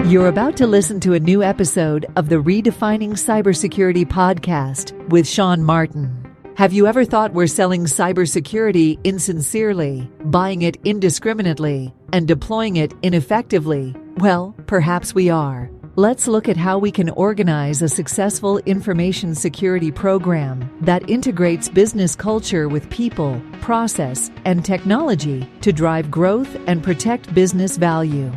You're about to listen to a new episode of the Redefining CyberSecurity podcast with Sean Martin. Have you ever thought we're selling cybersecurity insincerely, buying it indiscriminately, and deploying it ineffectively? Well, perhaps we are. Let's look at how we can organize a successful information security program that integrates business culture with people, process, and technology to drive growth and protect business value.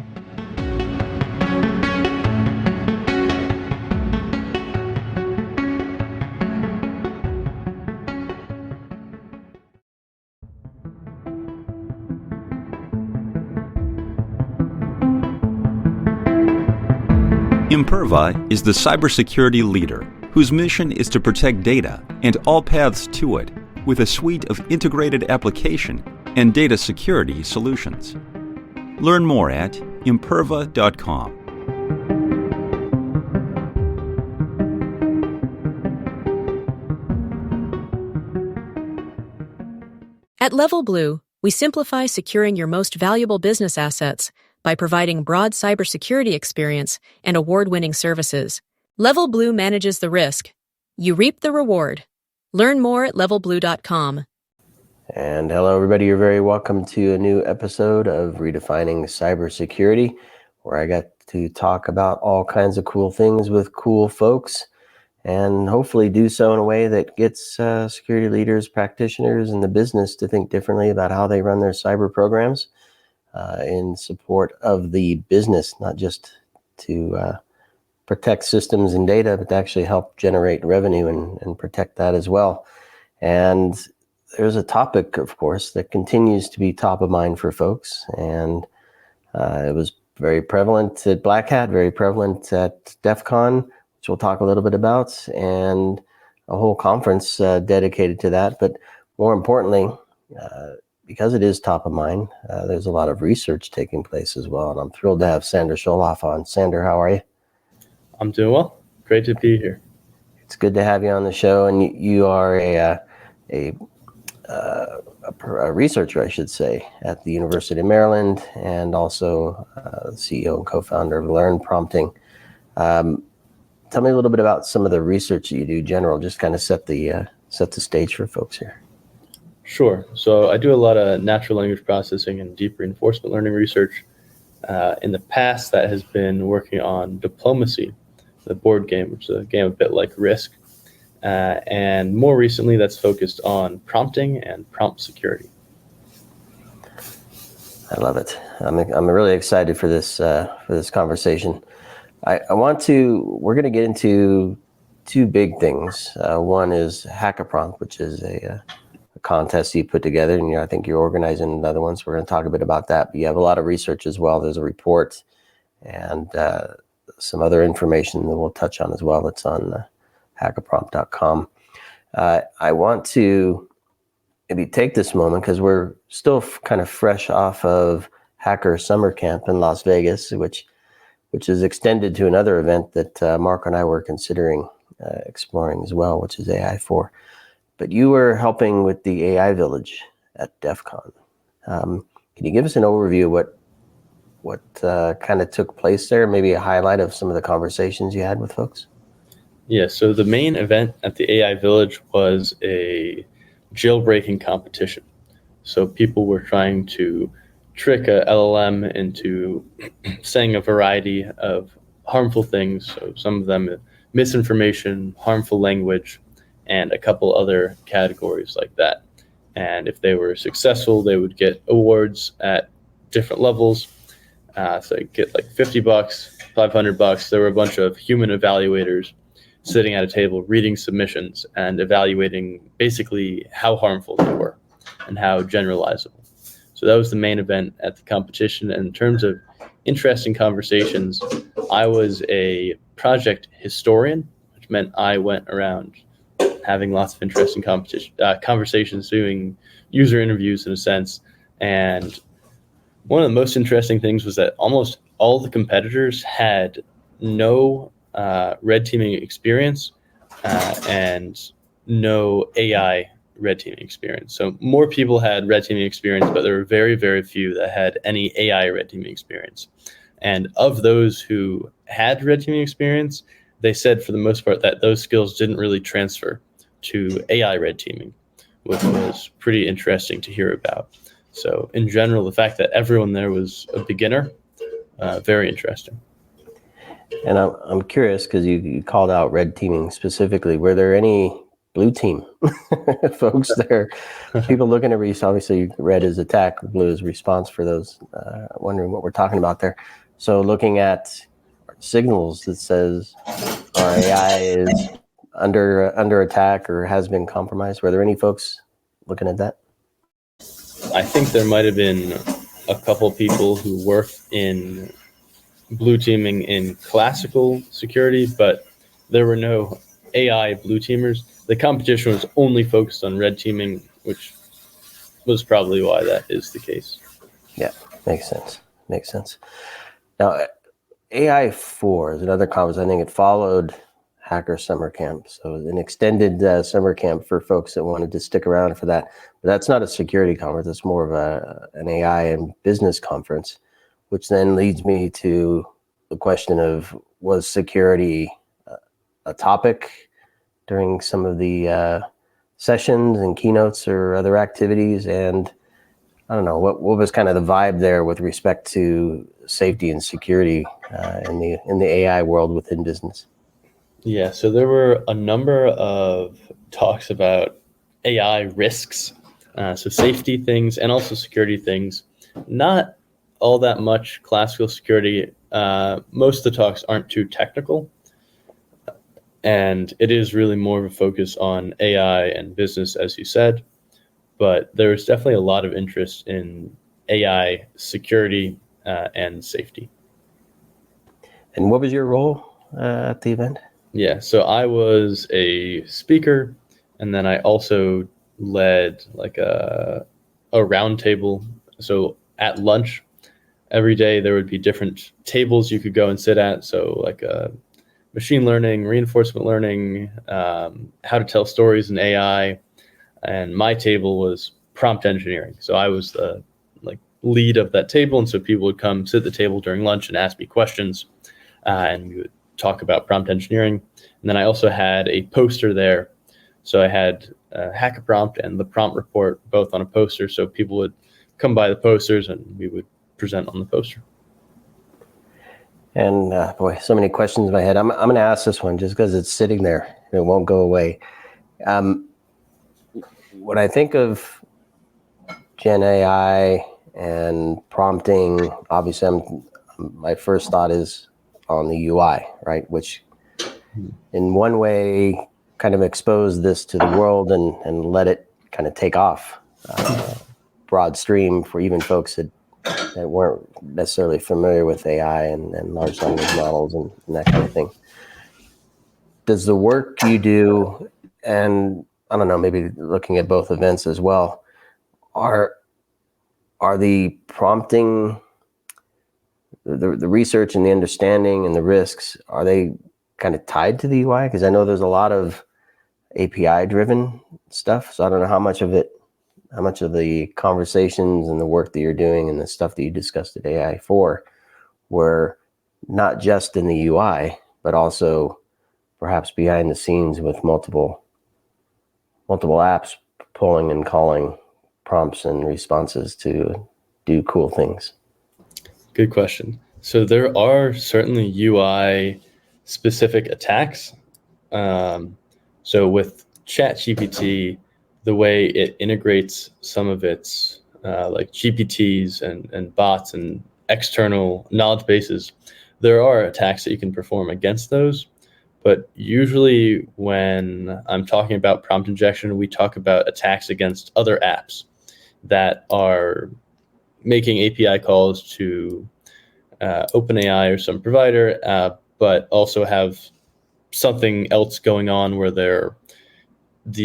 Imperva is the cybersecurity leader whose mission is to protect data and all paths to it with a suite of integrated application and data security solutions. Learn more at imperva.com. At Level Blue, we simplify securing your most valuable business assets by providing broad cybersecurity experience and award-winning services. Level Blue manages the risk. You reap the reward. Learn more at levelblue.com. And hello, everybody. You're very welcome to a new episode of Redefining Cybersecurity, where I got to talk about all kinds of cool things with cool folks and hopefully do so in a way that gets security leaders, practitioners, and the business to think differently about how they run their cyber programs. In support of the business, not just to protect systems and data, but to actually help generate revenue and protect that as well. And there's a topic, of course, that continues to be top of mind for folks. And it was very prevalent at Black Hat, very prevalent at DEF CON, which we'll talk a little bit about, and a whole conference dedicated to that. But more importantly, because it is top of mind, there's a lot of research taking place as well. And I'm thrilled to have Sander Schulhoff on. Sander, how are you? I'm doing well. Great to be here. It's good to have you on the show. And you are a researcher, I should say, at the University of Maryland, and also CEO and co-founder of Learn Prompting. Tell me a little bit about some of the research that you do, general, just kind of set the stage for folks here. Sure. So I do a lot of natural language processing and deep reinforcement learning research. In the past, that has been working on diplomacy, the board game, which is a game a bit like Risk. And more recently, that's focused on prompting and prompt security. I love it. I'm really excited for this conversation. We're going to get into two big things. One is Hackaprompt, which is a contest you put together, and I think you're organizing another one, so we're going to talk a bit about that. But you have a lot of research as well. There's a report and some other information that we'll touch on as well. It's on hackaprompt.com. I want to maybe take this moment because we're still kind of fresh off of Hacker Summer Camp in Las Vegas, which is extended to another event that Mark and I were considering exploring as well, which is AI4. But you were helping with the AI Village at DEF CON. Can you give us an overview of what kind of took place there? Maybe a highlight of some of the conversations you had with folks? Yeah, so the main event at the AI Village was a jailbreaking competition. So people were trying to trick a LLM into saying a variety of harmful things. So some of them misinformation, harmful language, and a couple other categories like that. And if they were successful, they would get awards at different levels. So you get like $50, $500. There were a bunch of human evaluators sitting at a table reading submissions and evaluating basically how harmful they were and how generalizable. So that was the main event at the competition. And in terms of interesting conversations, I was a project historian, which meant I went around having lots of interesting conversations, doing user interviews in a sense. And one of the most interesting things was that almost all the competitors had no red teaming experience and no AI red teaming experience. So more people had red teaming experience, but there were very, very few that had any AI red teaming experience. And of those who had red teaming experience, they said for the most part that those skills didn't really transfer to AI red teaming, which was pretty interesting to hear about. So in general, the fact that everyone there was a beginner, very interesting. And I'm curious because you called out red teaming specifically. Were there any blue team folks there? People looking at obviously red is attack, blue is response for those wondering what we're talking about there. So looking at signals that says our AI is under attack or has been compromised. Were there any folks looking at that? I think there might have been a couple people who worked in blue teaming in classical security, but there were no AI blue teamers. The competition was only focused on red teaming, which was probably why that is the case. Yeah, makes sense. Now, AI 4 is another conference. I think it followed Hacker Summer Camp. So it was an extended summer camp for folks that wanted to stick around for that. But that's not a security conference. It's more of an AI and business conference, which then leads me to the question of, was security a topic during some of the sessions and keynotes or other activities? And I don't know, what was kind of the vibe there with respect to safety and security in the AI world within business? Yeah, so there were a number of talks about AI risks, so safety things and also security things. Not all that much classical security. Most of the talks aren't too technical, and it is really more of a focus on AI and business, as you said. But there was definitely a lot of interest in AI security and safety. And what was your role at the event? Yeah, so I was a speaker, and then I also led like a round table. So at lunch, every day there would be different tables you could go and sit at. So like machine learning, reinforcement learning, how to tell stories in AI. And my table was prompt engineering. So I was the lead of that table. And so people would come sit at the table during lunch and ask me questions. And we would talk about prompt engineering. And then I also had a poster there. So I had Hack a Prompt and the prompt report both on a poster. So people would come by the posters and we would present on the poster. And boy, so many questions in my head. I'm going to ask this one just because it's sitting there. It won't go away. When I think of Gen AI and prompting, obviously my first thought is on the UI, right? Which in one way kind of expose this to the world and let it kind of take off broad stream for even folks that weren't necessarily familiar with AI and large language models and that kind of thing. Does the work you do, and I don't know, maybe looking at both events as well, are the prompting, the research and the understanding and the risks, are they kind of tied to the UI? Because I know there's a lot of API driven stuff. So I don't know how much of the conversations and the work that you're doing and the stuff that you discussed at AI 4 were not just in the UI, but also perhaps behind the scenes with multiple apps pulling and calling prompts and responses to do cool things. Good question. So there are certainly UI specific attacks. So with ChatGPT, the way it integrates some of its like GPTs and bots and external knowledge bases, there are attacks that you can perform against those. But usually when I'm talking about prompt injection, we talk about attacks against other apps that are making API calls to OpenAI or some provider, but also have something else going on where they're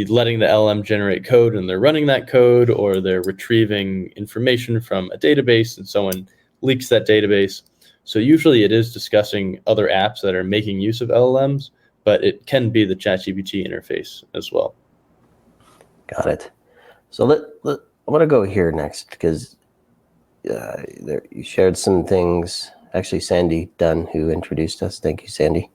letting the LLM generate code and they're running that code, or they're retrieving information from a database and someone leaks that database. So usually it is discussing other apps that are making use of LLMs, but it can be the ChatGPT interface as well. Got it. So I want to go here next because you shared some things actually Sandy Dunn who introduced us. Thank you, Sandy.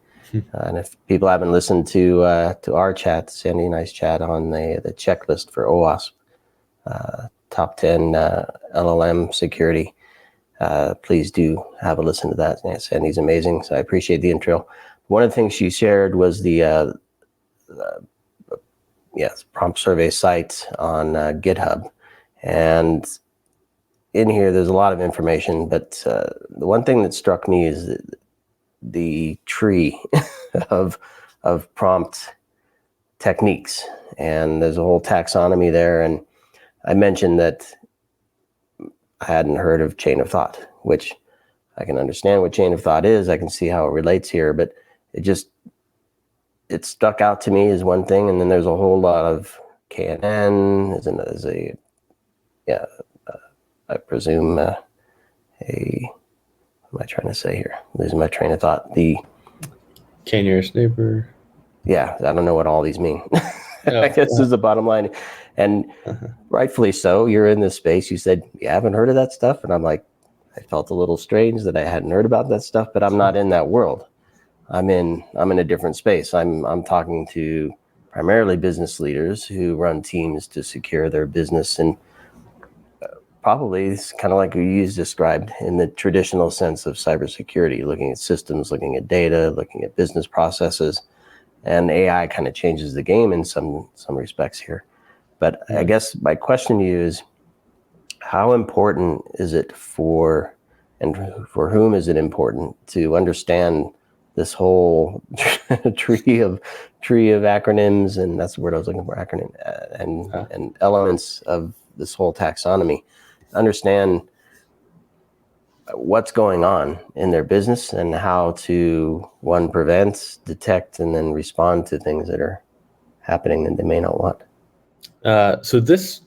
And if people haven't listened to our chat, Sandy and I's chat on the checklist for OWASP, top 10 LLM security, please do have a listen to that. Sandy's amazing, so I appreciate the intro. One of the things she shared was the prompt survey site on GitHub. And in here, there's a lot of information, but the one thing that struck me is the tree of prompt techniques. And there's a whole taxonomy there. And I mentioned that I hadn't heard of chain of thought, which I can understand what chain of thought is. I can see how it relates here, but it stuck out to me as one thing. And then there's a whole lot of KNN I presume what am I trying to say here? Losing my train of thought. The K-nearest neighbor. Yeah, I don't know what all these mean. I guess is the bottom line. And rightfully so, you're in this space. You said, you haven't heard of that stuff? And I'm like, I felt a little strange that I hadn't heard about that stuff, but I'm not in that world. I'm in a different space. I'm talking to primarily business leaders who run teams to secure their business, and probably it's kind of like you described in the traditional sense of cybersecurity, looking at systems, looking at data, looking at business processes, and AI kind of changes the game in some respects here. But I guess my question to you is, how important is it for whom is it important to understand this whole tree of acronyms, and that's the word I was looking for, acronym, and elements of this whole taxonomy, understand what's going on in their business and how to, one, prevent, detect, and then respond to things that are happening that they may not want. So this,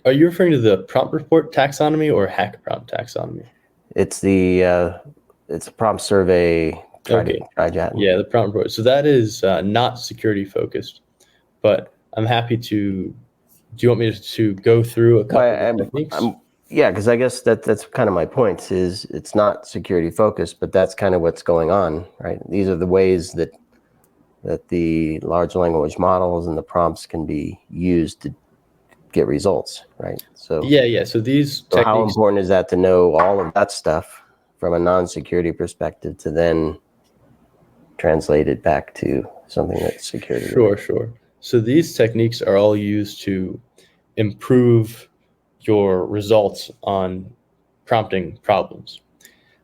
are you referring to the prompt report taxonomy or hack prompt taxonomy? It's it's a prompt survey. Yeah, the prompt report. So that is not security focused, but I'm happy to. Do you want me to go through a couple of techniques? Yeah, because I guess that's kind of my point. Is it's not security focused, but that's kind of what's going on, right? These are the ways that the large language models and the prompts can be used to get results, right? So So these techniques. How important is that to know all of that stuff from a non-security perspective to then translate it back to something that's security? Sure. So these techniques are all used to improve your results on prompting problems.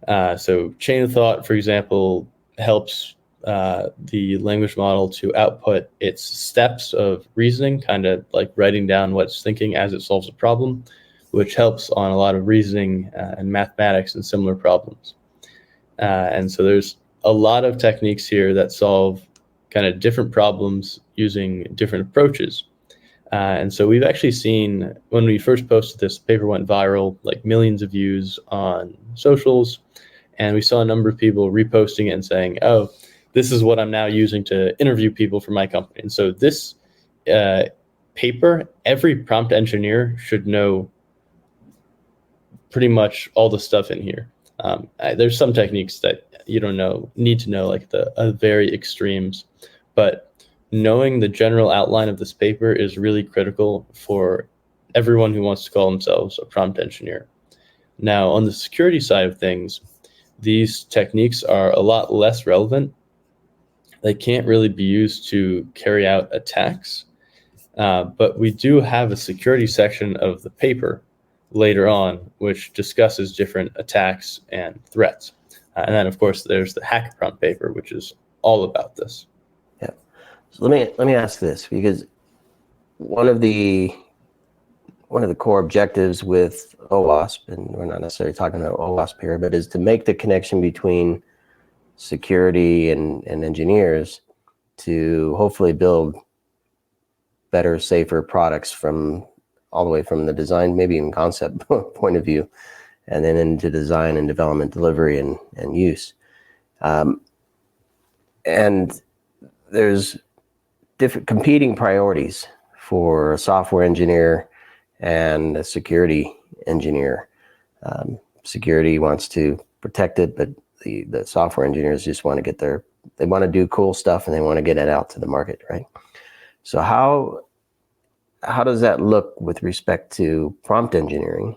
So chain of thought, for example, helps the language model to output its steps of reasoning, kind of like writing down what it's thinking as it solves a problem, which helps on a lot of reasoning and mathematics and similar problems. And so there's a lot of techniques here that solve kind of different problems using different approaches. And so we've actually seen, when we first posted this, the paper went viral, like millions of views on socials. And we saw a number of people reposting it and saying, oh, this is what I'm now using to interview people for my company. And so this paper, every prompt engineer should know pretty much all the stuff in here. There's some techniques that you don't need to know, like the very extremes, but knowing the general outline of this paper is really critical for everyone who wants to call themselves a prompt engineer. Now, on the security side of things, these techniques are a lot less relevant. They can't really be used to carry out attacks, but we do have a security section of the paper later on, which discusses different attacks and threats. And then, of course, there's the hack prompt paper, which is all about this. Yeah. So let me ask this, because one of the core objectives with OWASP, and we're not necessarily talking about OWASP here, but is to make the connection between security and engineers to hopefully build better, safer products from all the way from the design, maybe even concept point of view, and then into design and development, delivery and use. And there's different competing priorities for a software engineer and a security engineer. Security wants to protect it, but the software engineers just want to they want to do cool stuff and they want to get it out to the market, right? So how does that look with respect to prompt engineering?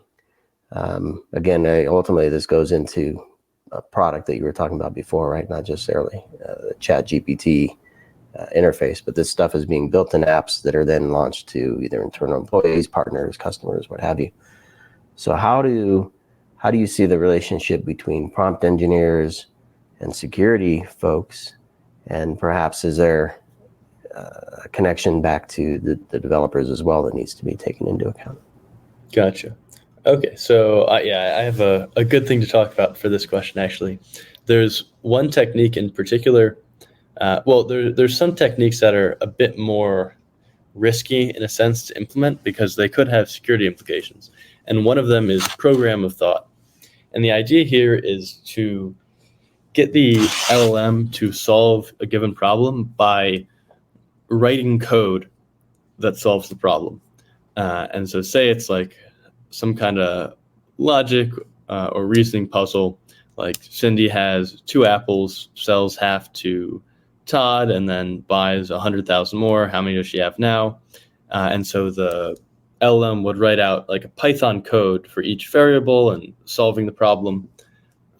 Again, ultimately this goes into a product that you were talking about before, right? Not necessarily the chat GPT interface, but this stuff is being built in apps that are then launched to either internal employees, partners, customers, what have you. So how do you see the relationship between prompt engineers and security folks? And perhaps is there a connection back to the developers as well that needs to be taken into account? Gotcha. Okay, so I have a good thing to talk about for this question, actually. There's one technique in particular. There's some techniques that are a bit more risky in a sense to implement because they could have security implications. And one of them is program of thought. And the idea here is to get the LLM to solve a given problem by writing code that solves the problem. And so say it's like some kind of logic or reasoning puzzle, like Cindy has 2 apples, sells half to Todd, and then buys 100,000 more. How many does she have now? And so the LLM would write out like a Python code for each variable and solving the problem,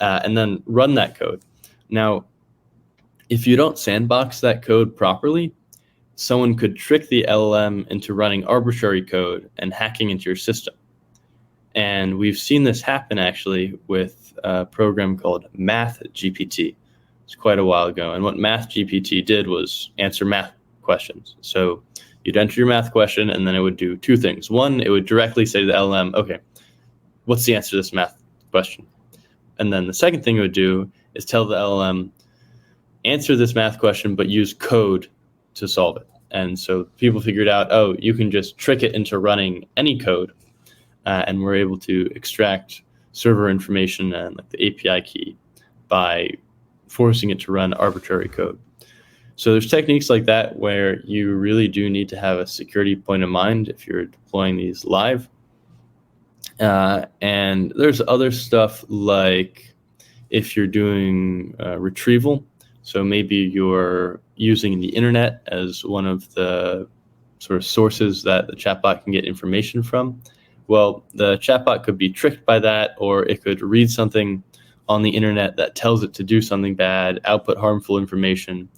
and then run that code. Now, if you don't sandbox that code properly, someone could trick the LLM into running arbitrary code and hacking into your system. And we've seen this happen actually with a program called Math GPT. It's quite a while ago. And what Math GPT did was answer math questions. So you'd enter your math question and then it would do 2 things. One, it would directly say to the LLM, okay, what's the answer to this math question? And then the second thing it would do is tell the LLM, answer this math question, but use code to solve it. And so people figured out, you can just trick it into running any code. And we're able to extract server information and like the API key by forcing it to run arbitrary code. So there's techniques like that where you really do need to have a security point in mind if you're deploying these live. And there's other stuff like if you're doing retrieval. So maybe you're using the internet as one of the sort of sources that the chatbot can get information from. Well, the chatbot could be tricked by that, or it could read something on the internet that tells it to do something bad, output harmful information.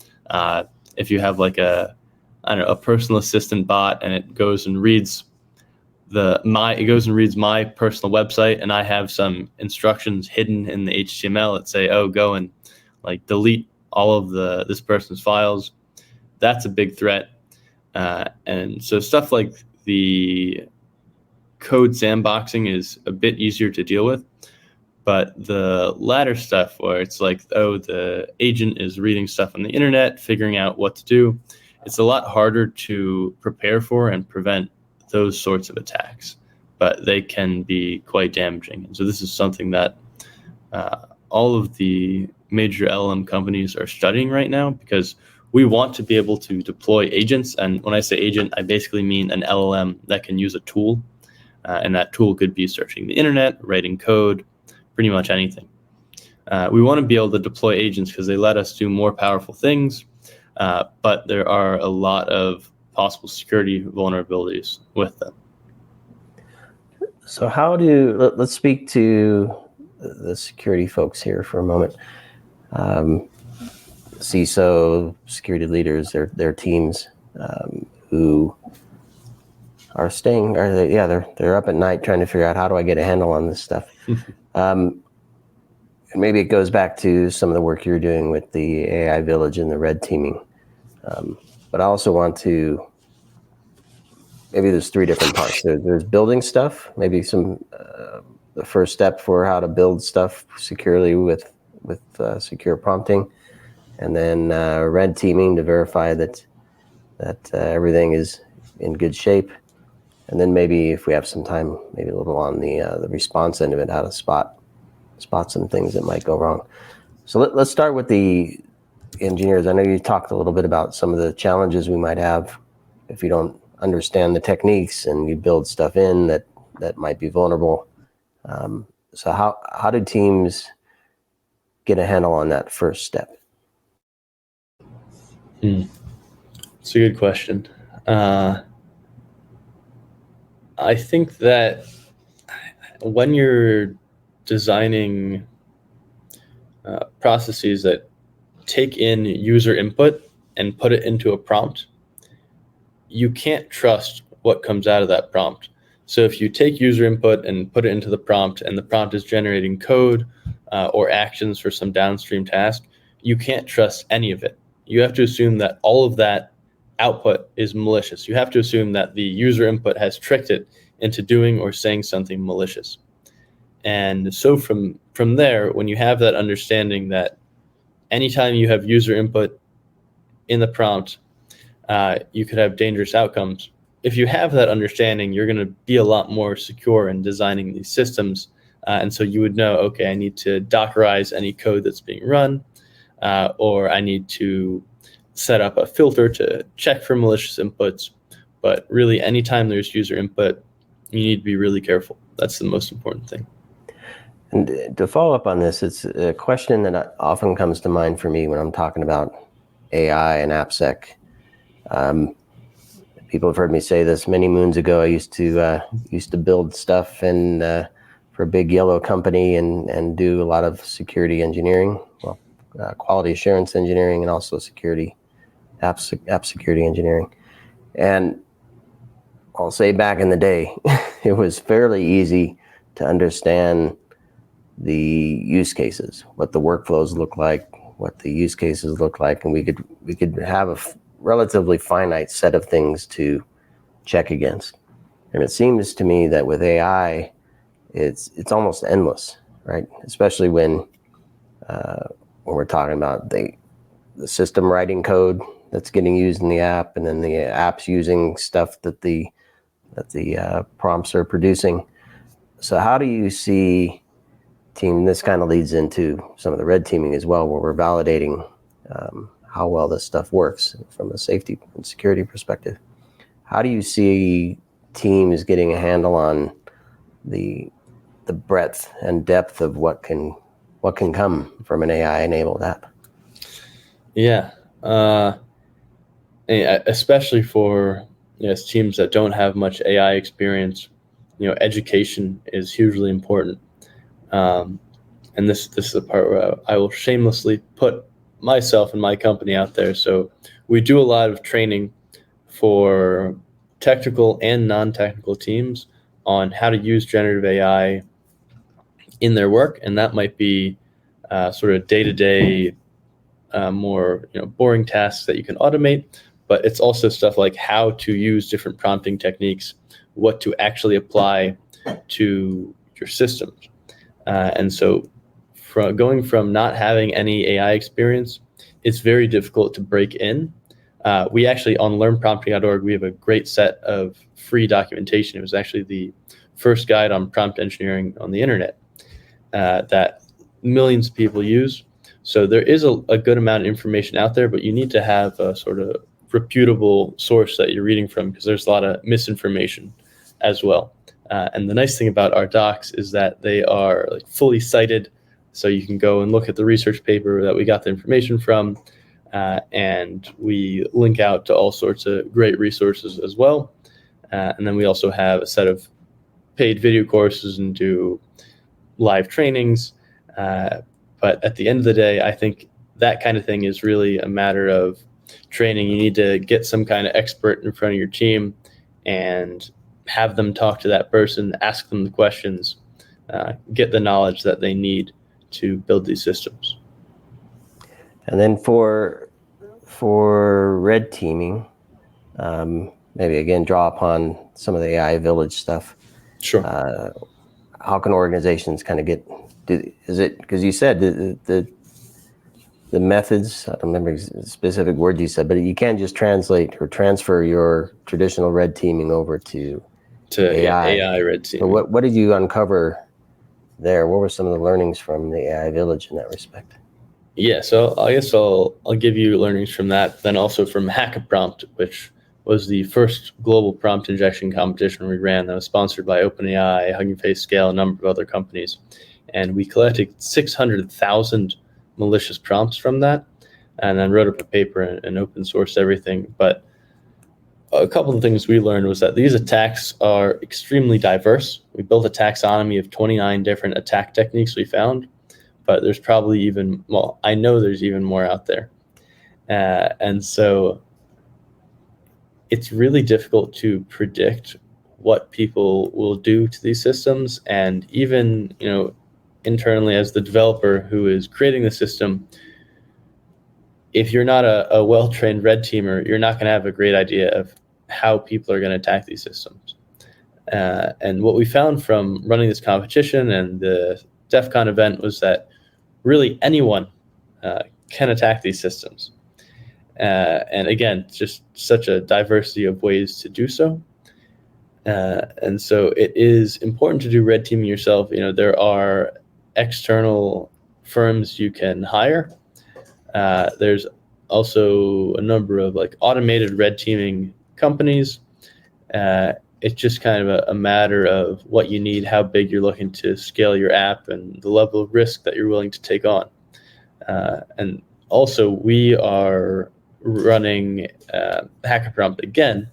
If you have like a personal assistant bot and it goes and reads my personal website, and I have some instructions hidden in the HTML that say, go and like delete all of this person's files. That's a big threat. And so stuff like the code sandboxing is a bit easier to deal with, but the latter stuff where it's like, the agent is reading stuff on the internet, figuring out what to do, it's a lot harder to prepare for and prevent those sorts of attacks, but they can be quite damaging. And so this is something that all of the major LLM companies are studying right now, because we want to be able to deploy agents. And when I say agent, I basically mean an LLM that can use a tool. And that tool could be searching the internet, writing code, pretty much anything. We want to be able to deploy agents because they let us do more powerful things, but there are a lot of possible security vulnerabilities with them. So let's speak to the security folks here for a moment. CISO, security leaders, their teams who are they're up at night trying to figure out, how do I get a handle on this stuff? Maybe it goes back to some of the work you're doing with the AI Village and the red teaming. But I also want to, maybe there's 3 different parts. There's building stuff, maybe some, the first step for how to build stuff securely with secure prompting, and then red teaming to verify that everything is in good shape. And then maybe if we have some time, maybe a little on the response end of it, how to spot some things that might go wrong. So let's start with the engineers. I know you talked a little bit about some of the challenges we might have if you don't understand the techniques and you build stuff in that might be vulnerable. So how do teams get a handle on that first step? It's a good question. I think that when you're designing processes that take in user input and put it into a prompt, you can't trust what comes out of that prompt. So if you take user input and put it into the prompt, and the prompt is generating code or actions for some downstream task, you can't trust any of it. You have to assume that all of that output is malicious. You have to assume that the user input has tricked it into doing or saying something malicious. And so from there, when you have that understanding that anytime you have user input in the prompt, you could have dangerous outcomes. If you have that understanding, you're going to be a lot more secure in designing these systems. And so you would know, okay, I need to Dockerize any code that's being run, or I need to set up a filter to check for malicious inputs. But really, anytime there's user input, you need to be really careful. That's the most important thing. And to follow up on this, it's a question that often comes to mind for me when I'm talking about AI and AppSec. People have heard me say this many moons ago. I used to build stuff and for a big yellow company and do a lot of security engineering, quality assurance engineering, and also app security engineering. And I'll say back in the day, it was fairly easy to understand the use cases, what the workflows look like, what the use cases look like, and we could have a relatively finite set of things to check against. And it seems to me that with AI, it's almost endless, right? Especially when we're talking about the system writing code that's getting used in the app, and then the app's using stuff that the prompts are producing. So how do you see, team, this kind of leads into some of the red teaming as well, where we're validating how well this stuff works from a safety and security perspective. How do you see teams getting a handle on the breadth and depth of what can come from an AI-enabled app? Yeah, especially for teams that don't have much AI experience, education is hugely important. And this is the part where I will shamelessly put myself and my company out there. So we do a lot of training for technical and non-technical teams on how to use generative AI in their work, and that might be sort of day-to-day, more boring tasks that you can automate. But it's also stuff like how to use different prompting techniques, what to actually apply to your systems. And so going from not having any AI experience, it's very difficult to break in. We actually, on learnprompting.org, we have a great set of free documentation. It was actually the first guide on prompt engineering on the internet that millions of people use. So there is a good amount of information out there, but you need to have a sort of reputable source that you're reading from, because there's a lot of misinformation as well. And the nice thing about our docs is that they are fully cited, so you can go and look at the research paper that we got the information from, and we link out to all sorts of great resources as well. And then we also have a set of paid video courses and do live trainings. But at the end of the day, I think that kind of thing is really a matter of training. You need to get some kind of expert in front of your team and have them talk to that person, ask them the questions, get the knowledge that they need to build these systems. And then for red teaming, maybe again draw upon some of the AI village stuff. Sure. How can organizations kind of is it, because you said the methods, I don't remember the specific words you said, but you can't just translate or transfer your traditional red teaming over to AI red teaming. So what did you uncover there? What were some of the learnings from the AI village in that respect? Yeah, so I guess I'll give you learnings from that, then also from Hackaprompt, which was the first global prompt injection competition we ran that was sponsored by OpenAI, Hugging Face Scale, a number of other companies. And we collected 600,000 malicious prompts from that, and then wrote up a paper and open sourced everything. But a couple of things we learned was that these attacks are extremely diverse. We built a taxonomy of 29 different attack techniques we found, but there's probably even, well, I know there's even more out there. And so it's really difficult to predict what people will do to these systems. And even, internally as the developer who is creating the system, if you're not a well-trained red teamer, you're not going to have a great idea of how people are going to attack these systems. And what we found from running this competition and the DEF CON event was that really anyone can attack these systems. And again, just such a diversity of ways to do so. And so it is important to do red teaming yourself. There are external firms you can hire. There's also a number of automated red teaming companies. It's just kind of a matter of what you need, how big you're looking to scale your app, and the level of risk that you're willing to take on. And also, we are running HackerPrompt again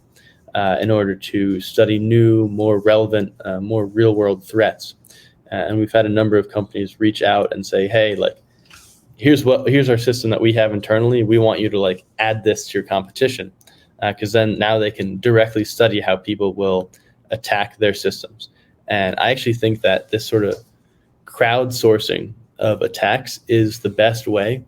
in order to study new, more relevant, more real-world threats. And we've had a number of companies reach out and say, hey, here's our system that we have internally. We want you to add this to your competition, because then now they can directly study how people will attack their systems. And I actually think that this sort of crowdsourcing of attacks is the best way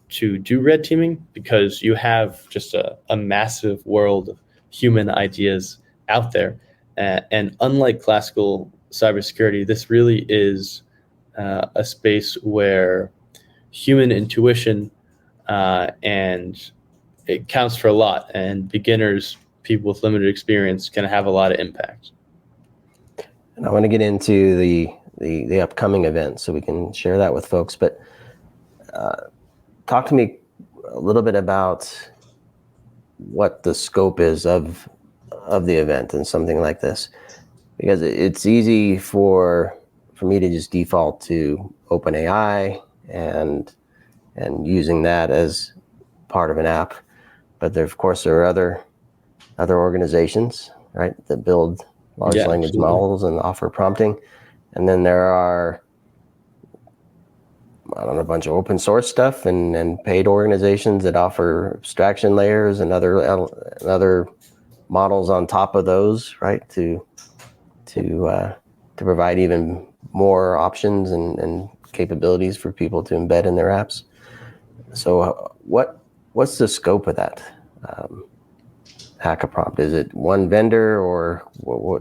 to do red teaming, because you have just a massive world of human ideas out there. And unlike classical cybersecurity, this really is a space where human intuition and it counts for a lot, and beginners, people with limited experience, can have a lot of impact. And I want to get into the upcoming event so we can share that with folks, but talk to me a little bit about what the scope is of the event and something like this, because it's easy for me to just default to OpenAI and using that as part of an app. But there are other organizations, right, that build large language models and offer prompting. And then there are, a bunch of open source stuff and paid organizations that offer abstraction layers and other models on top of those, right, to provide even more options and capabilities for people to embed in their apps. So what's the scope of that HackerPrompt? Is it one vendor, or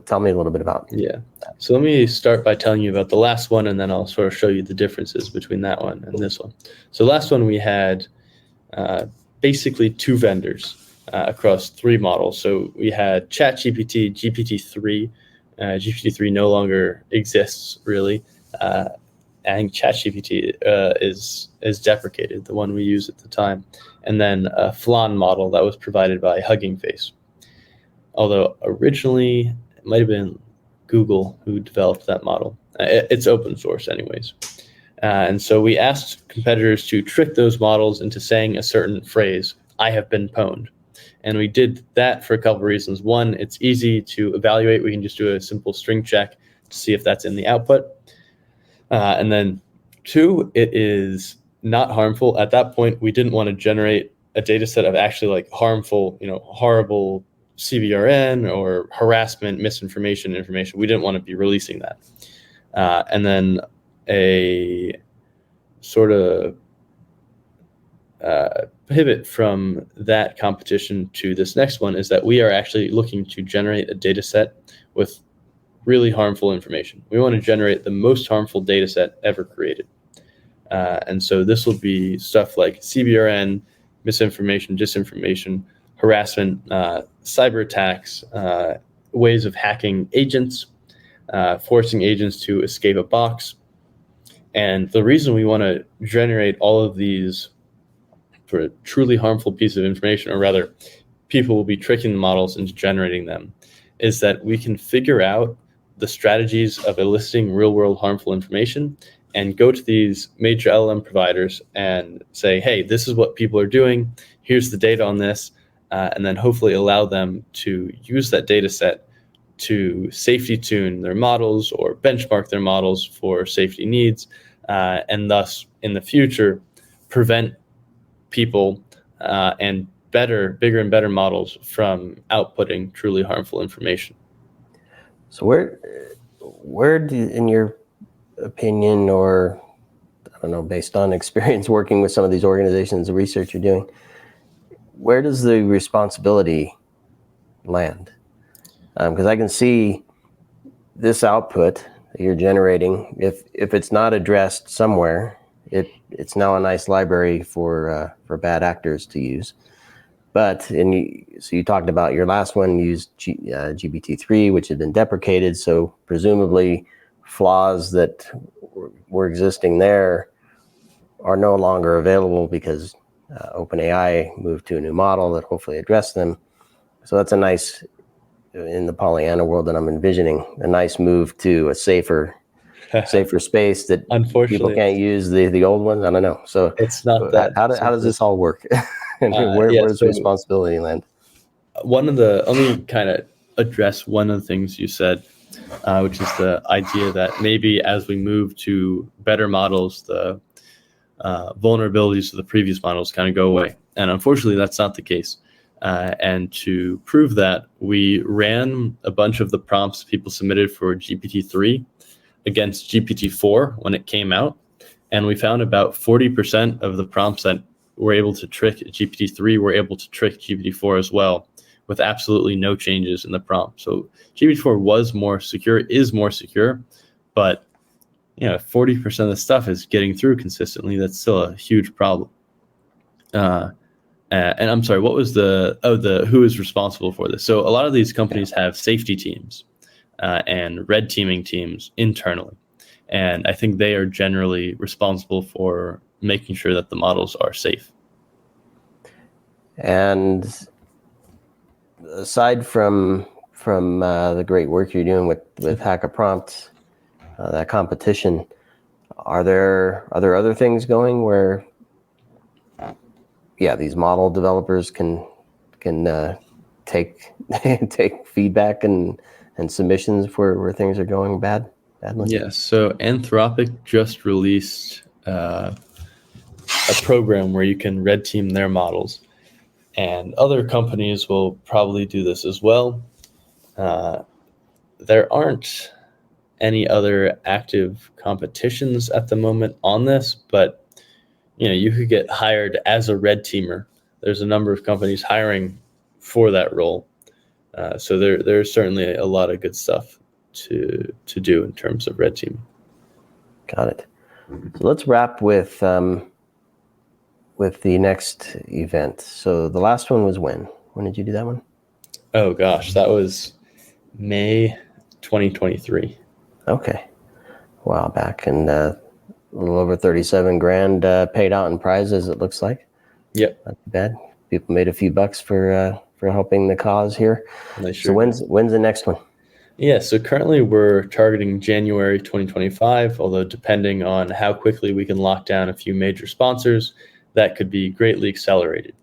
tell me a little bit about that. Yeah. So let me start by telling you about the last one, and then I'll sort of show you the differences between that one and this one. So last one we had basically two vendors across three models. So we had ChatGPT, GPT-3. GPT-3 no longer exists, really. I think ChatGPT is deprecated, the one we used at the time. And then a Flan model that was provided by Hugging Face. Although originally it might have been Google who developed that model. It's open source anyways. And so we asked competitors to trick those models into saying a certain phrase, "I have been pwned." And we did that for a couple of reasons. One, it's easy to evaluate. We can just do a simple string check to see if that's in the output. And then two, it is not harmful. At that point, we didn't want to generate a data set of actually harmful, horrible CBRN or harassment, misinformation, information. We didn't want to be releasing that. And then a sort of pivot from that competition to this next one is that we are actually looking to generate a data set with really harmful information. We want to generate the most harmful data set ever created. And so this will be stuff like CBRN, misinformation, disinformation, harassment, cyber attacks, ways of hacking agents, forcing agents to escape a box. And the reason we want to generate all of these for a truly harmful piece of information, or rather people will be tricking the models into generating them, is that we can figure out the strategies of eliciting real-world harmful information and go to these major LLM providers and say, hey, this is what people are doing. Here's the data on this. And then hopefully allow them to use that data set to safety tune their models or benchmark their models for safety needs, and thus in the future prevent people and bigger and better models from outputting truly harmful information. So where do, in your opinion, or I don't know, based on experience working with some of these organizations, the research you're doing, where does the responsibility land? Because I can see this output that you're generating, if it's not addressed somewhere, it's now a nice library for bad actors to use. But so you talked about your last one used GPT-3, which had been deprecated. So presumably flaws that were existing there are no longer available because OpenAI moved to a new model that hopefully addressed them. So that's a nice, in the Pollyanna world that I'm envisioning, a nice move to a safer space that people can't use the old ones. I don't know. So it's not that. How does this all work? Where does responsibility land? Let me kind of address one of the things you said, which is the idea that maybe as we move to better models, the vulnerabilities of the previous models kind of go away. And unfortunately, that's not the case. And to prove that, we ran a bunch of the prompts people submitted for GPT-3 against GPT-4 when it came out. And we found about 40% of the prompts that were able to trick GPT-3 were able to trick GPT-4 as well, with absolutely no changes in the prompt. So GPT-4 is more secure, but 40% of the stuff is getting through consistently. That's still a huge problem. And I'm sorry, what was who is responsible for this? So a lot of these companies have safety teams and red teaming teams internally. And I think they are generally responsible for making sure that the models are safe. And aside from the great work you're doing with Hack a Prompt, that competition, are there other things going where these model developers can take feedback and submissions where things are going badly? Yes. So Anthropic just released a program where you can red team their models, and other companies will probably do this as well. There aren't any other active competitions at the moment on this, but you could get hired as a red teamer. There's a number of companies hiring for that role. So there's certainly a lot of good stuff to do in terms of red teaming. Got it. So let's wrap with the next event. So the last one was when? When did you do that one? Oh gosh, that was May 2023. Okay. A while back, and a little over 37 grand paid out in prizes, it looks like. Yep. Not too bad. People made a few bucks for helping the cause here. So when's the next one? Yeah, so currently we're targeting January 2025, although depending on how quickly we can lock down a few major sponsors, that could be greatly accelerated.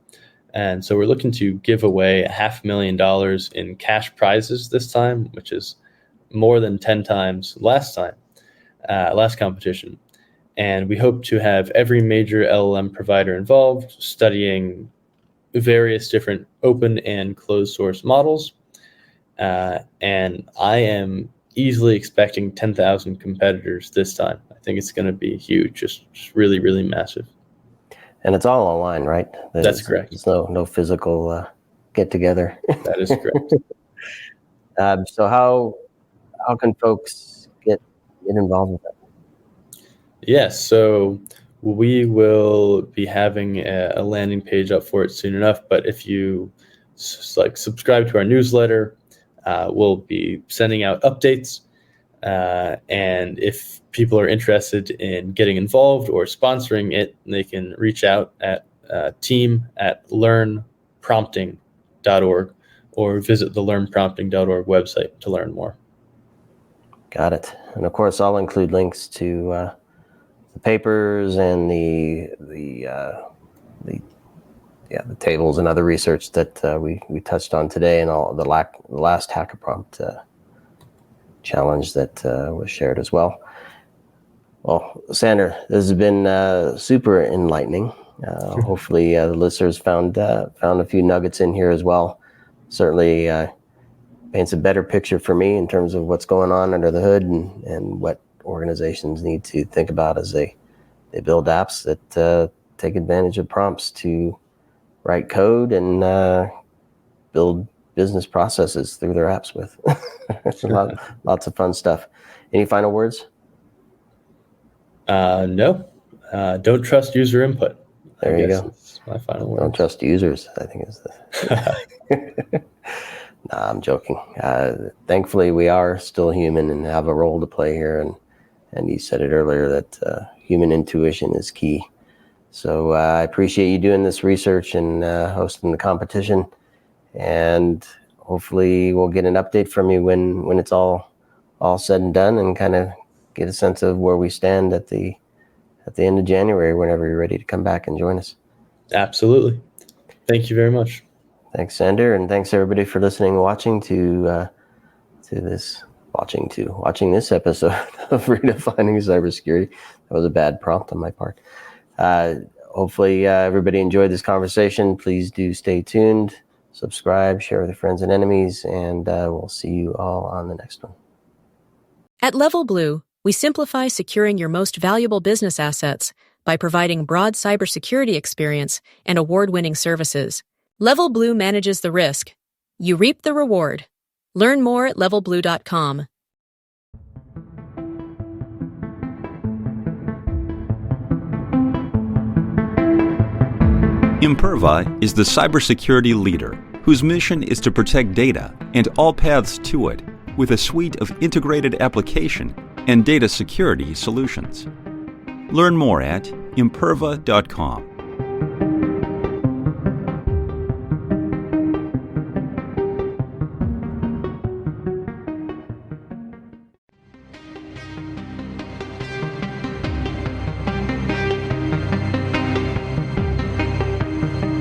And so we're looking to give away $500,000 in cash prizes this time, which is more than 10 times last competition. And we hope to have every major LLM provider involved studying various different open and closed source models. And I am easily expecting 10,000 competitors this time. I think it's going to be huge, just really, really massive. And it's all online, right? That's correct. There's no physical get together. That is correct. So how can folks get involved with that? Yes, so we will be having a landing page up for it soon enough. But if you subscribe to our newsletter, we'll be sending out updates. And if people are interested in getting involved or sponsoring it, they can reach out at team@learnprompting.org or visit the learnprompting.org website to learn more. Got it. And of course, I'll include links to papers and the tables and other research that we touched on today, and all the last hacker prompt challenge that was shared as well. Well, Sander, this has been super enlightening. Hopefully the listeners found a few nuggets in here as well. Certainly paints a better picture for me in terms of what's going on under the hood and what organizations need to think about as they build apps that take advantage of prompts to write code and build business processes through their apps with. It's lots of fun stuff. Any final words? No. Don't trust user input. There you go. My final word. Don't trust users, I think is the... Nah, I'm joking. Thankfully, we are still human and have a role to play here. And you said it earlier that human intuition is key. So I appreciate you doing this research and hosting the competition. And hopefully we'll get an update from you when it's all said and done, and kind of get a sense of where we stand at the end of January, whenever you're ready to come back and join us. Redefining Thank you very much. Thanks, Sander, and thanks everybody for listening and watching this episode of Redefining CyberSecurity. That was a bad prompt on my part. Hopefully everybody enjoyed this conversation. Please do stay tuned, subscribe, share with your friends and enemies, and we'll see you all on the next one. At Level Blue, we simplify securing your most valuable business assets by providing broad cybersecurity experience and award-winning services. Level Blue manages the risk. You reap the reward. Learn more at levelblue.com. Imperva is the cybersecurity leader whose mission is to protect data and all paths to it with a suite of integrated application and data security solutions. Learn more at imperva.com.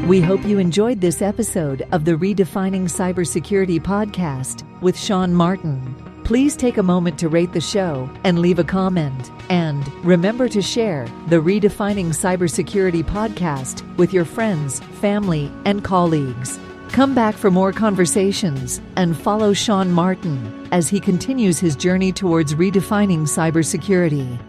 We hope you enjoyed this episode of the Redefining CyberSecurity podcast with Sean Martin. Please take a moment to rate the show and leave a comment. And remember to share the Redefining CyberSecurity podcast with your friends, family, and colleagues. Come back for more conversations and follow Sean Martin as he continues his journey towards redefining cybersecurity.